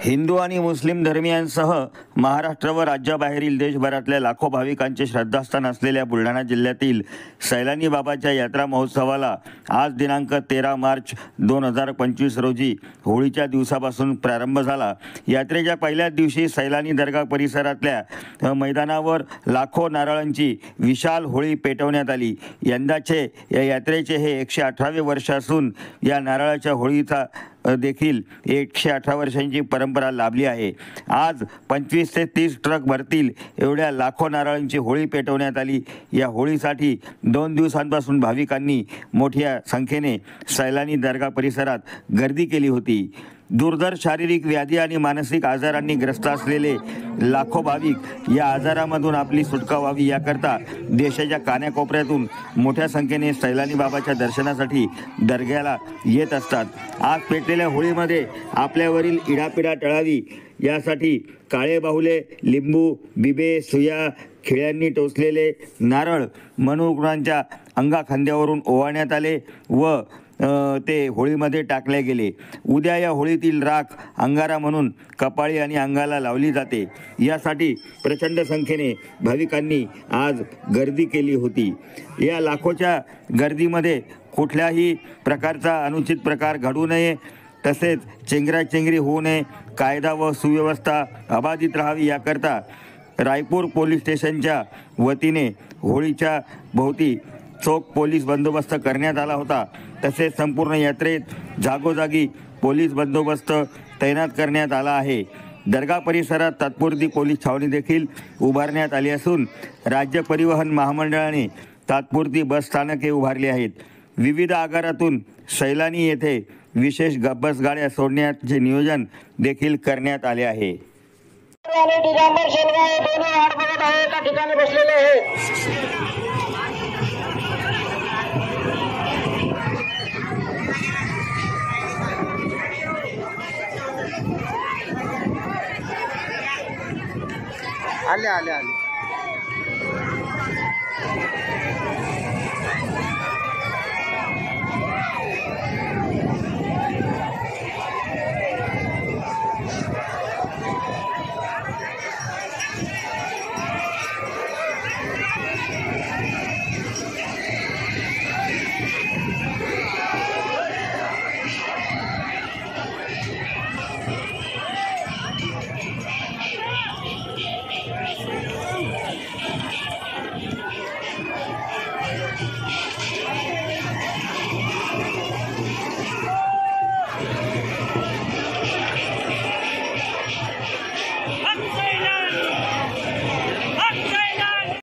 हिंदू आणि मुस्लिम धर्मियांसह महाराष्ट्र व राज्याबाहेरील देशभरातल्या लाखो भाविकांचे श्रद्धास्थान असलेल्या बुलढाणा जिल्ह्यातील सैलानी बाबाच्या यात्रा महोत्सवाला आज दिनांक 13 मार्च 2025 रोजी होळीच्या दिवसापासून प्रारंभ झाला। यात्रेच्या पहिल्याच दिवशी सैलानी दर्गा परिसरातल्या मैदानावर लाखो नारळांची विशाल होळी पेटवण्यात आली। यंदाचे या यात्रेचे हे 118वे वर्ष असून या नारळाच्या होळीचा देखील 118 वर्षांची परंपरा लाभली आहे। आज 25 ते 30 ट्रक भरतील एवढ्या लाखो नारळांची होळी पेटवण्यात आली। या होळीसाठी 2 दिवसांपासून भाविकांनी मोठ्या संख्येने सैलानी दर्गा परिसरात गर्दी केली होती। दुर्धर शारीरिक व्याधी आणि मानसिक आजारांनी ग्रस्त असलेले लाखो भाविक या आजारामधून आपली सुटका व्हावी याकरता देशाच्या कानाकोपऱ्यातून मोठ्या संख्येने सैलानी बाबाच्या दर्शनासाठी दर्ग्याला येत असतात। आज पेटलेल्या होळीमध्ये आपल्यावरील इडापिडा टळावी यासाठी काळे बाहुले, लिंबू, बिबे, सुया, खिळ्यांनी टोचलेले नारळ मनुरुग्णांच्या अंगाखांद्यावरून ओवाळण्यात आले व ते होळीमध्ये टाकले गेले। उद्या या होळीतील राख अंगारा म्हणून कपाळी आणि अंगाला लावली जाते। यासाठी प्रचंड संख्येने भाविकांनी आज गर्दी केली होती। या लाखोच्या गर्दीमध्ये कुठल्याही प्रकारचा अनुचित प्रकार घडू नये, तसेच चेंगराचेंगरी होऊ नये, कायदा व सुव्यवस्था अबाधित राहावी याकरता रायपूर पोलीस स्टेशनच्या वतीने होळीच्या भोवती चोख पोलीस बंदोबस्त करण्यात आला होता। तसेच संपूर्ण यात्रेत जागोजागी पोलीस बंदोबस्त तैनात करण्यात आला आहे। दर्गा परिसरात तात्पुरती पोलीस छावणी देखील उभारण्यात आली असून राज्य परिवहन महामंडळाने तात्पुरती बस स्थानके उभारली आहेत। विविध आगारातून सैलानी येथे विशेष बस गाड्या सोडण्याचे नियोजन देखील करण्यात आले आहे। दिगंबर शेलगाव दोन्ही वाट बघत आहे, त्या ठिकाणी बसलेले आहे। आले आले आले